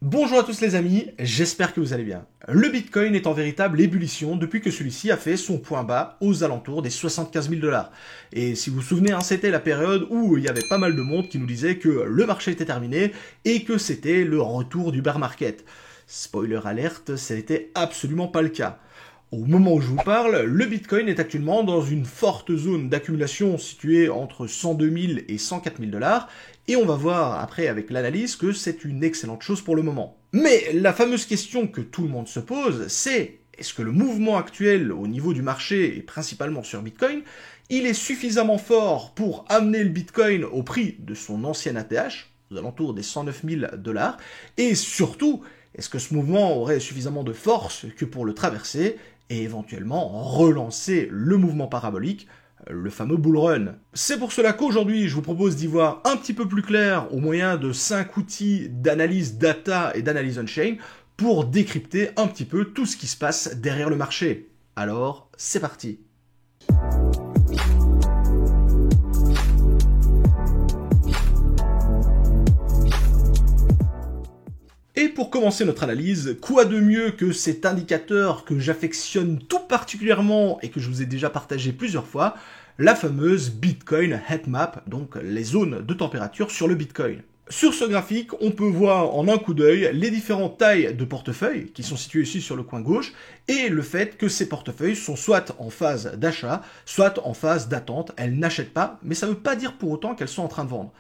Bonjour à tous les amis, j'espère que vous allez bien. Le Bitcoin est en véritable ébullition depuis que celui-ci a fait son point bas aux alentours des 75 000 $. Et si vous vous souvenez, c'était la période où il y avait pas mal de monde qui nous disait que le marché était terminé et que c'était le retour du bear market. Spoiler alerte, ce n'était absolument pas le cas. Au moment où je vous parle, le Bitcoin est actuellement dans une forte zone d'accumulation située entre 102 000 et 104 000 $, et on va voir après avec l'analyse que c'est une excellente chose pour le moment. Mais la fameuse question que tout le monde se pose, c'est est-ce que le mouvement actuel au niveau du marché, et principalement sur Bitcoin, il est suffisamment fort pour amener le Bitcoin au prix de son ancien ATH, aux alentours des 109 000 $, et surtout, est-ce que ce mouvement aurait suffisamment de force que pour le traverser et éventuellement relancer le mouvement parabolique, le fameux bull run. C'est pour cela qu'aujourd'hui, je vous propose d'y voir un petit peu plus clair au moyen de 5 outils d'analyse data et d'analyse on-chain pour décrypter un petit peu tout ce qui se passe derrière le marché. Alors, c'est parti. Et pour commencer notre analyse, quoi de mieux que cet indicateur que j'affectionne tout particulièrement et que je vous ai déjà partagé plusieurs fois, la fameuse Bitcoin Heatmap, donc les zones de température sur le Bitcoin. Sur ce graphique, on peut voir en un coup d'œil les différentes tailles de portefeuilles qui sont situées ici sur le coin gauche et le fait que ces portefeuilles sont soit en phase d'achat, soit en phase d'attente. Elles n'achètent pas, mais ça ne veut pas dire pour autant qu'elles sont en train de vendre.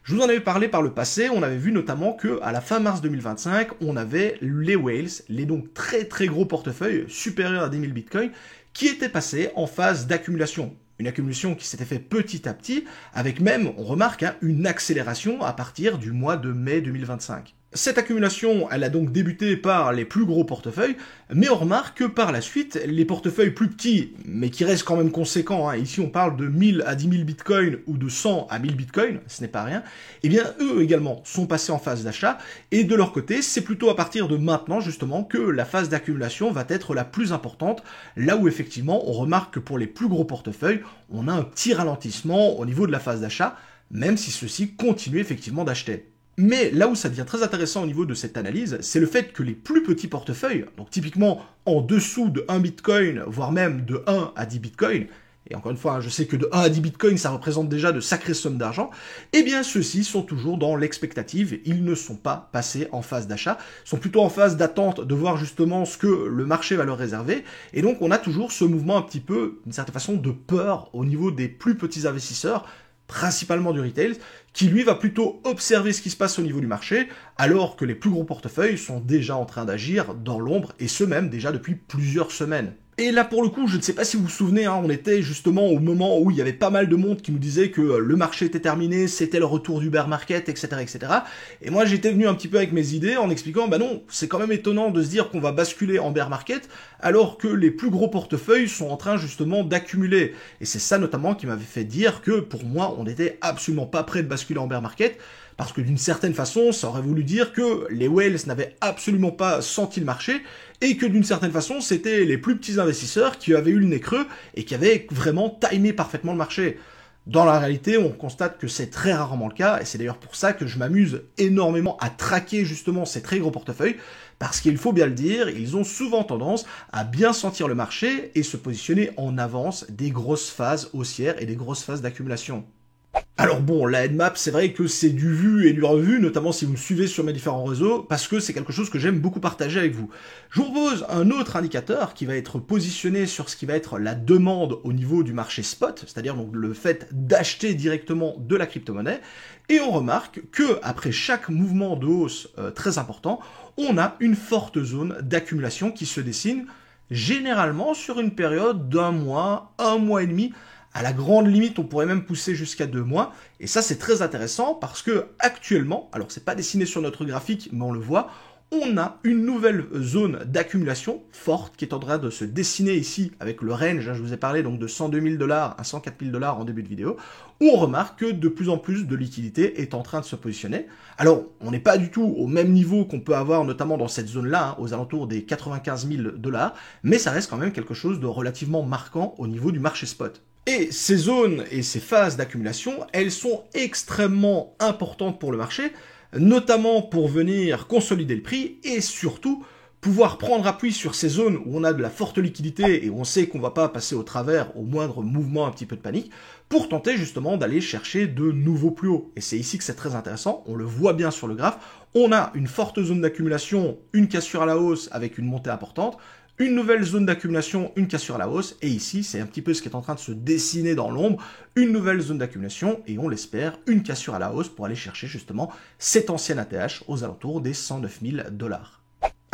Je vous en avais parlé par le passé, on avait vu notamment que à la fin mars 2025, on avait les whales, les donc très très gros portefeuilles supérieurs à 10 000 bitcoins, qui étaient passés en phase d'accumulation. Une accumulation qui s'était fait petit à petit, avec même, on remarque, une accélération à partir du mois de mai 2025. Cette accumulation, elle a donc débuté par les plus gros portefeuilles, mais on remarque que par la suite, les portefeuilles plus petits, mais qui restent quand même conséquents, ici on parle de 1000 à 10 000 bitcoins ou de 100 à 1000 bitcoins, ce n'est pas rien, eh bien eux également sont passés en phase d'achat, et de leur côté, c'est plutôt à partir de maintenant justement que la phase d'accumulation va être la plus importante, là où effectivement on remarque que pour les plus gros portefeuilles, on a un petit ralentissement au niveau de la phase d'achat, même si ceux-ci continuent effectivement d'acheter. Mais là où ça devient très intéressant au niveau de cette analyse, c'est le fait que les plus petits portefeuilles, donc typiquement en dessous de 1 bitcoin, voire même de 1 à 10 bitcoins, et encore une fois, je sais que de 1 à 10 bitcoins, ça représente déjà de sacrées sommes d'argent, eh bien ceux-ci sont toujours dans l'expectative, ils ne sont pas passés en phase d'achat, sont plutôt en phase d'attente de voir justement ce que le marché va leur réserver, et donc on a toujours ce mouvement un petit peu, d'une certaine façon, de peur au niveau des plus petits investisseurs, principalement du retail, qui lui va plutôt observer ce qui se passe au niveau du marché, alors que les plus gros portefeuilles sont déjà en train d'agir dans l'ombre, et ce même déjà depuis plusieurs semaines. Et là pour le coup, je ne sais pas si vous vous souvenez, on était justement au moment où il y avait pas mal de monde qui nous disait que le marché était terminé, c'était le retour du bear market, etc. etc. Et moi j'étais venu un petit peu avec mes idées en expliquant, bah non, c'est quand même étonnant de se dire qu'on va basculer en bear market, alors que les plus gros portefeuilles sont en train justement d'accumuler. Et c'est ça notamment qui m'avait fait dire que pour moi, on n'était absolument pas prêt de basculer en bear market, parce que d'une certaine façon, ça aurait voulu dire que les whales n'avaient absolument pas senti le marché, et que d'une certaine façon, c'était les plus petits investisseurs qui avaient eu le nez creux, et qui avaient vraiment timé parfaitement le marché. Dans la réalité, on constate que c'est très rarement le cas, et c'est d'ailleurs pour ça que je m'amuse énormément à traquer justement ces très gros portefeuilles, parce qu'il faut bien le dire, ils ont souvent tendance à bien sentir le marché et se positionner en avance des grosses phases haussières et des grosses phases d'accumulation. Alors bon, la headmap, c'est vrai que c'est du vu et du revu, notamment si vous me suivez sur mes différents réseaux, parce que c'est quelque chose que j'aime beaucoup partager avec vous. Je vous propose un autre indicateur qui va être positionné sur ce qui va être la demande au niveau du marché spot, c'est-à-dire donc le fait d'acheter directement de la crypto-monnaie, et on remarque que après chaque mouvement de hausse très important, on a une forte zone d'accumulation qui se dessine généralement sur une période d'un mois et demi. À la grande limite, on pourrait même pousser jusqu'à 2 mois. Et ça, c'est très intéressant parce que actuellement, alors c'est pas dessiné sur notre graphique, mais on le voit, on a une nouvelle zone d'accumulation forte qui est en train de se dessiner ici avec le range, je vous ai parlé donc de 102 000 $ à 104 000 $ en début de vidéo, où on remarque que de plus en plus de liquidité est en train de se positionner. Alors, on n'est pas du tout au même niveau qu'on peut avoir notamment dans cette zone-là, aux alentours des 95 000 $, mais ça reste quand même quelque chose de relativement marquant au niveau du marché spot. Et ces zones et ces phases d'accumulation, elles sont extrêmement importantes pour le marché, notamment pour venir consolider le prix et surtout pouvoir prendre appui sur ces zones où on a de la forte liquidité et où on sait qu'on ne va pas passer au travers au moindre mouvement un petit peu de panique, pour tenter justement d'aller chercher de nouveaux plus hauts. Et c'est ici que c'est très intéressant, on le voit bien sur le graphe, on a une forte zone d'accumulation, une cassure à la hausse avec une montée importante, une nouvelle zone d'accumulation, une cassure à la hausse, et ici, c'est un petit peu ce qui est en train de se dessiner dans l'ombre, une nouvelle zone d'accumulation, et on l'espère, une cassure à la hausse pour aller chercher justement cette ancienne ATH aux alentours des 109 000 $.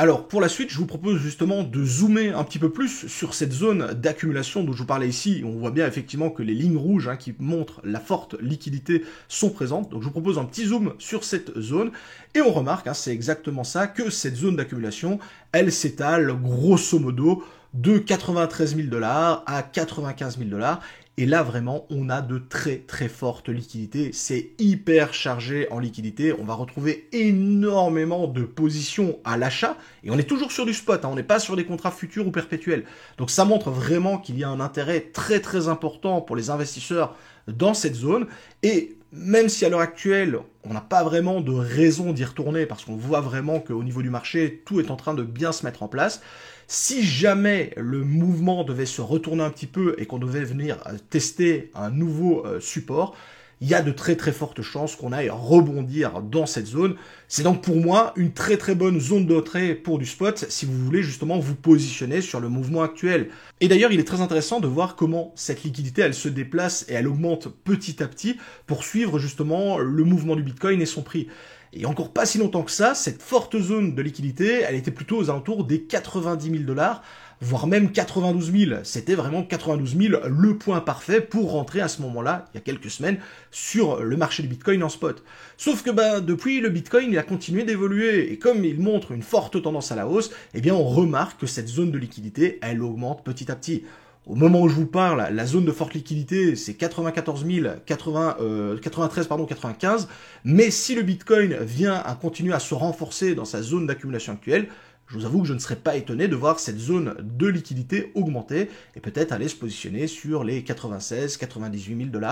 Alors, pour la suite, je vous propose justement de zoomer un petit peu plus sur cette zone d'accumulation dont je vous parlais ici. On voit bien effectivement que les lignes rouges qui montrent la forte liquidité sont présentes. Donc, je vous propose un petit zoom sur cette zone. Et on remarque, c'est exactement ça, que cette zone d'accumulation, elle s'étale grosso modo de 93 000 $ à 95 000 $. Et là, vraiment, on a de très très fortes liquidités. C'est hyper chargé en liquidité. On va retrouver énormément de positions à l'achat. Et on est toujours sur du spot, on n'est pas sur des contrats futurs ou perpétuels. Donc ça montre vraiment qu'il y a un intérêt très très important pour les investisseurs dans cette zone. Et même si à l'heure actuelle, on n'a pas vraiment de raison d'y retourner, parce qu'on voit vraiment qu'au niveau du marché, tout est en train de bien se mettre en place, si jamais le mouvement devait se retourner un petit peu et qu'on devait venir tester un nouveau support, il y a de très très fortes chances qu'on aille rebondir dans cette zone. C'est donc pour moi une très très bonne zone d'entrée pour du spot si vous voulez justement vous positionner sur le mouvement actuel. Et d'ailleurs, il est très intéressant de voir comment cette liquidité, elle se déplace et elle augmente petit à petit pour suivre justement le mouvement du Bitcoin et son prix. Et encore pas si longtemps que ça, cette forte zone de liquidité, elle était plutôt aux alentours des 90 000 $, voire même 92 000. C'était vraiment 92 000 le point parfait pour rentrer à ce moment-là, il y a quelques semaines, sur le marché du Bitcoin en spot. Sauf que depuis, le Bitcoin il a continué d'évoluer, et comme il montre une forte tendance à la hausse, eh bien on remarque que cette zone de liquidité, elle augmente petit à petit. Au moment où je vous parle, la zone de forte liquidité, c'est 94 000, 95, mais si le Bitcoin vient à continuer à se renforcer dans sa zone d'accumulation actuelle, je vous avoue que je ne serais pas étonné de voir cette zone de liquidité augmenter et peut-être aller se positionner sur les 96, 98 000 $.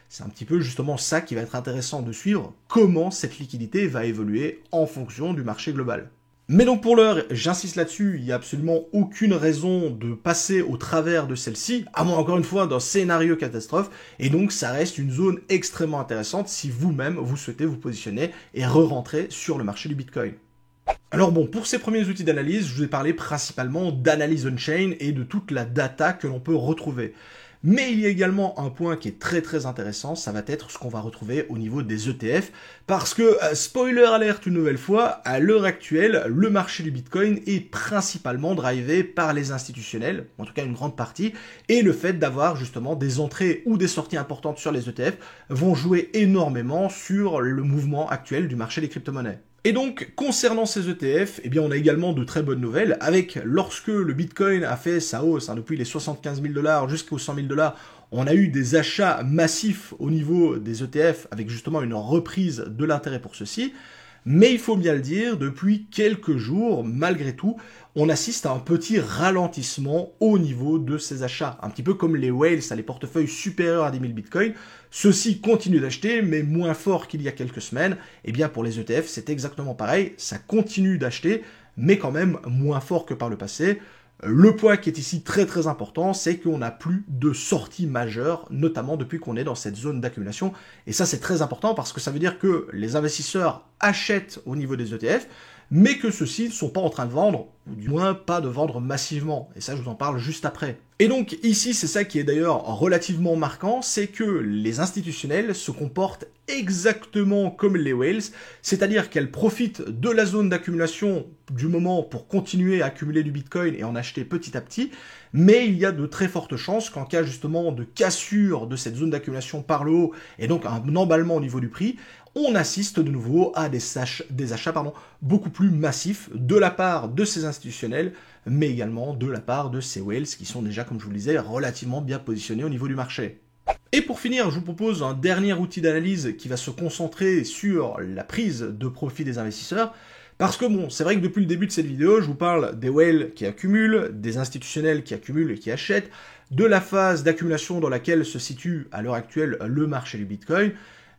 C'est un petit peu justement ça qui va être intéressant de suivre, comment cette liquidité va évoluer en fonction du marché global. Mais donc pour l'heure, j'insiste là-dessus, il n'y a absolument aucune raison de passer au travers de celle-ci, à moins encore une fois d'un scénario catastrophe, et donc ça reste une zone extrêmement intéressante si vous-même vous souhaitez vous positionner et re-rentrer sur le marché du Bitcoin. Alors bon, pour ces premiers outils d'analyse, je vous ai parlé principalement d'analyse on-chain et de toute la data que l'on peut retrouver. Mais il y a également un point qui est très très intéressant, ça va être ce qu'on va retrouver au niveau des ETF, parce que, spoiler alert une nouvelle fois, à l'heure actuelle, le marché du Bitcoin est principalement drivé par les institutionnels, en tout cas une grande partie, et le fait d'avoir justement des entrées ou des sorties importantes sur les ETF vont jouer énormément sur le mouvement actuel du marché des crypto-monnaies. Et donc, concernant ces ETF, eh bien, on a également de très bonnes nouvelles, avec lorsque le Bitcoin a fait sa hausse, depuis les 75 000 $ jusqu'aux 100 000 $, on a eu des achats massifs au niveau des ETF, avec justement une reprise de l'intérêt pour ceux-ci. Mais il faut bien le dire, depuis quelques jours, malgré tout, on assiste à un petit ralentissement au niveau de ces achats. Un petit peu comme les whales, les portefeuilles supérieurs à 10 000 bitcoins. Ceux-ci continuent d'acheter, mais moins fort qu'il y a quelques semaines. Et bien pour les ETF, c'est exactement pareil. Ça continue d'acheter, mais quand même moins fort que par le passé. Le point qui est ici très très important, c'est qu'on n'a plus de sorties majeures, notamment depuis qu'on est dans cette zone d'accumulation. Et ça c'est très important parce que ça veut dire que les investisseurs achètent au niveau des ETF, mais que ceux-ci ne sont pas en train de vendre, ou du moins pas de vendre massivement. Et ça je vous en parle juste après. Et donc ici c'est ça qui est d'ailleurs relativement marquant, c'est que les institutionnels se comportent exactement comme les whales, c'est-à-dire qu'elles profitent de la zone d'accumulation du moment pour continuer à accumuler du Bitcoin et en acheter petit à petit, mais il y a de très fortes chances qu'en cas justement de cassure de cette zone d'accumulation par le haut et donc un emballement au niveau du prix, on assiste de nouveau à des achats beaucoup plus massifs de la part de ces institutionnels, mais également de la part de ces whales qui sont déjà, comme je vous le disais, relativement bien positionnés au niveau du marché. Et pour finir, je vous propose un dernier outil d'analyse qui va se concentrer sur la prise de profit des investisseurs. Parce que bon, c'est vrai que depuis le début de cette vidéo, je vous parle des whales qui accumulent, des institutionnels qui accumulent et qui achètent, de la phase d'accumulation dans laquelle se situe à l'heure actuelle le marché du Bitcoin.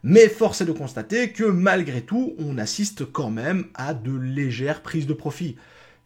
Mais force est de constater que malgré tout, on assiste quand même à de légères prises de profit.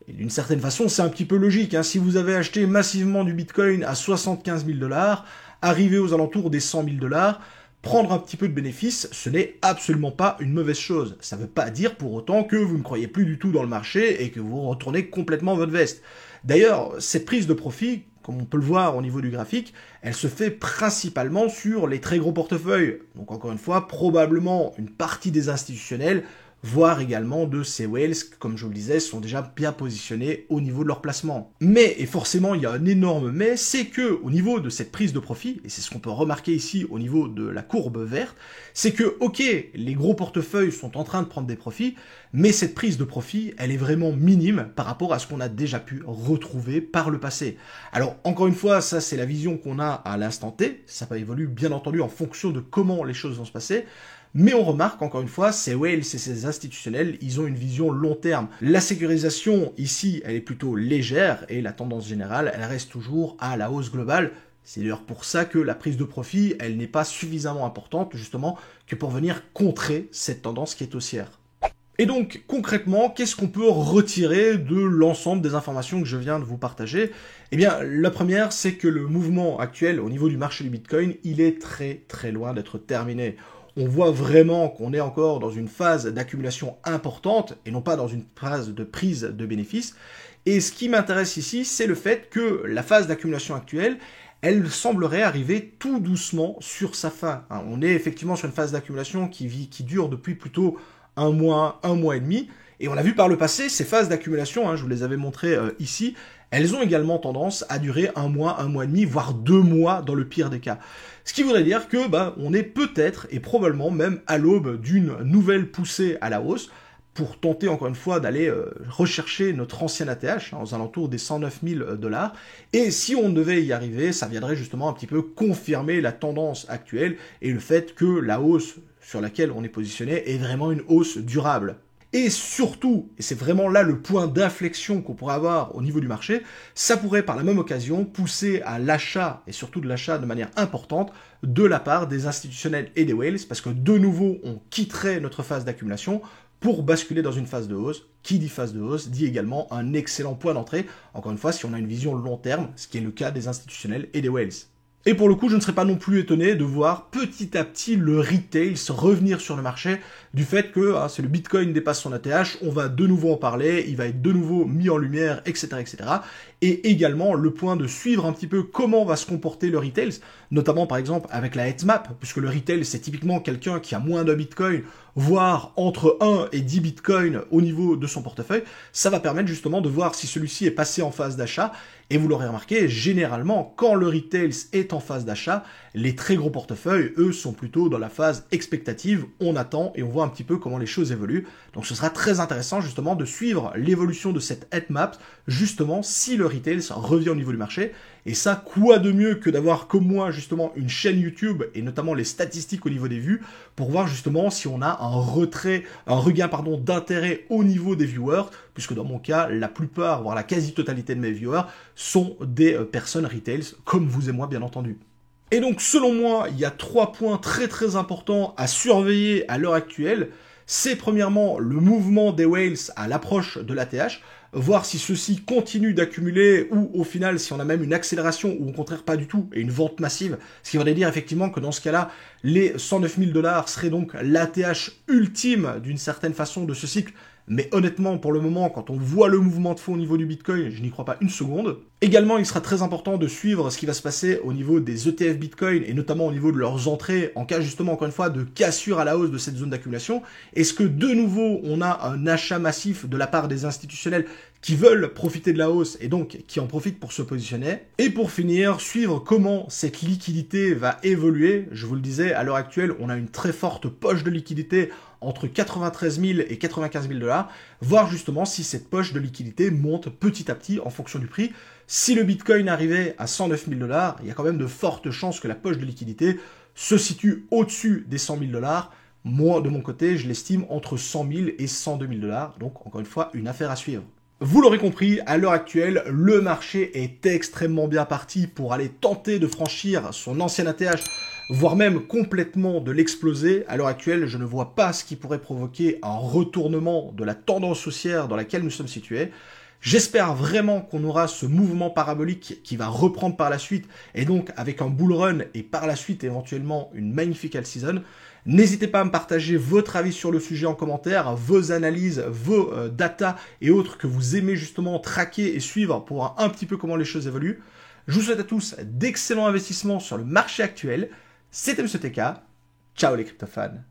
Et d'une certaine façon, c'est un petit peu logique, hein. Si vous avez acheté massivement du Bitcoin à 75 000 $, arrivé aux alentours des 100 000 $, prendre un petit peu de bénéfice, ce n'est absolument pas une mauvaise chose. Ça ne veut pas dire pour autant que vous ne croyez plus du tout dans le marché et que vous retournez complètement votre veste. D'ailleurs, cette prise de profit, comme on peut le voir au niveau du graphique, elle se fait principalement sur les très gros portefeuilles. Donc encore une fois, probablement une partie des institutionnels, voire également de ces whales, comme je vous le disais, sont déjà bien positionnés au niveau de leur placement. Mais, et forcément il y a un énorme mais, c'est que au niveau de cette prise de profit, et c'est ce qu'on peut remarquer ici au niveau de la courbe verte, c'est que, ok, les gros portefeuilles sont en train de prendre des profits, mais cette prise de profit, elle est vraiment minime par rapport à ce qu'on a déjà pu retrouver par le passé. Alors, encore une fois, ça c'est la vision qu'on a à l'instant T, ça va évoluer bien entendu en fonction de comment les choses vont se passer, mais on remarque, encore une fois, ces whales et ces institutionnels, ils ont une vision long terme. La sécurisation, ici, elle est plutôt légère, et la tendance générale, elle reste toujours à la hausse globale. C'est d'ailleurs pour ça que la prise de profit, elle n'est pas suffisamment importante, justement, que pour venir contrer cette tendance qui est haussière. Et donc, concrètement, qu'est-ce qu'on peut retirer de l'ensemble des informations que je viens de vous partager? Eh bien, la première, c'est que le mouvement actuel, au niveau du marché du Bitcoin, il est très très loin d'être terminé. On voit vraiment qu'on est encore dans une phase d'accumulation importante et non pas dans une phase de prise de bénéfices. Et ce qui m'intéresse ici, c'est le fait que la phase d'accumulation actuelle, elle semblerait arriver tout doucement sur sa fin. On est effectivement sur une phase d'accumulation qui dure depuis plutôt un mois et demi. Et on a vu par le passé, ces phases d'accumulation, je vous les avais montrées ici, elles ont également tendance à durer un mois et demi, voire 2 mois dans le pire des cas. Ce qui voudrait dire que on est peut-être et probablement même à l'aube d'une nouvelle poussée à la hausse pour tenter encore une fois d'aller rechercher notre ancien ATH aux alentours des 109 000 $. Et si on devait y arriver, ça viendrait justement un petit peu confirmer la tendance actuelle et le fait que la hausse sur laquelle on est positionné est vraiment une hausse durable. Et surtout, et c'est vraiment là le point d'inflexion qu'on pourrait avoir au niveau du marché, ça pourrait par la même occasion pousser à l'achat, et surtout de l'achat de manière importante, de la part des institutionnels et des whales, parce que de nouveau, on quitterait notre phase d'accumulation pour basculer dans une phase de hausse. Qui dit phase de hausse dit également un excellent point d'entrée, encore une fois, si on a une vision long terme, ce qui est le cas des institutionnels et des whales. Et pour le coup, je ne serais pas non plus étonné de voir petit à petit le retail se revenir sur le marché du fait que si le Bitcoin dépasse son ATH, on va de nouveau en parler, il va être de nouveau mis en lumière, etc., etc. Et également le point de suivre un petit peu comment va se comporter le retail, notamment par exemple avec la headmap, puisque le retail c'est typiquement quelqu'un qui a moins d'un Bitcoin, voire entre 1 et 10 Bitcoins au niveau de son portefeuille. Ça va permettre justement de voir si celui-ci est passé en phase d'achat. Et vous l'aurez remarqué, généralement, quand le retail est en phase d'achat, les très gros portefeuilles, eux, sont plutôt dans la phase expectative. On attend et on voit un petit peu comment les choses évoluent. Donc ce sera très intéressant justement de suivre l'évolution de cette headmap, justement si le retail revient au niveau du marché. Et ça, quoi de mieux que d'avoir comme moi justement une chaîne YouTube et notamment les statistiques au niveau des vues pour voir justement si on a un regain d'intérêt au niveau des viewers, puisque dans mon cas, la plupart, voire la quasi-totalité de mes viewers sont des personnes retails, comme vous et moi bien entendu. Et donc selon moi, il y a 3 points très très importants à surveiller à l'heure actuelle. C'est premièrement le mouvement des whales à l'approche de l'ATH, voir si ceux-ci continuent d'accumuler ou au final si on a même une accélération ou au contraire pas du tout et une vente massive, ce qui voudrait dire effectivement que dans ce cas-là, les 109 000 $ seraient donc l'ATH ultime d'une certaine façon de ce cycle. Mais honnêtement, pour le moment, quand on voit le mouvement de fond au niveau du Bitcoin, je n'y crois pas une seconde. Également, il sera très important de suivre ce qui va se passer au niveau des ETF Bitcoin et notamment au niveau de leurs entrées en cas justement, encore une fois, de cassure à la hausse de cette zone d'accumulation. Est-ce que de nouveau, on a un achat massif de la part des institutionnels qui veulent profiter de la hausse et donc qui en profitent pour se positionner? Et pour finir, suivre comment cette liquidité va évoluer. Je vous le disais, à l'heure actuelle, on a une très forte poche de liquidité entre 93 000 et 95 000 $, voir justement si cette poche de liquidité monte petit à petit en fonction du prix. Si le Bitcoin arrivait à 109 000 $, il y a quand même de fortes chances que la poche de liquidité se situe au-dessus des 100 000 $. Moi, de mon côté, je l'estime entre 100 000 et 102 000 $. Donc, encore une fois, une affaire à suivre. Vous l'aurez compris, à l'heure actuelle, le marché est extrêmement bien parti pour aller tenter de franchir son ancien ATH, voire même complètement de l'exploser. À l'heure actuelle, je ne vois pas ce qui pourrait provoquer un retournement de la tendance haussière dans laquelle nous sommes situés. J'espère vraiment qu'on aura ce mouvement parabolique qui va reprendre par la suite, et donc avec un bull run et par la suite éventuellement une magnifique all season. N'hésitez pas à me partager votre avis sur le sujet en commentaire, vos analyses, vos data et autres que vous aimez justement traquer et suivre pour voir un petit peu comment les choses évoluent. Je vous souhaite à tous d'excellents investissements sur le marché actuel. C'était M. TK. Ciao les crypto-fans.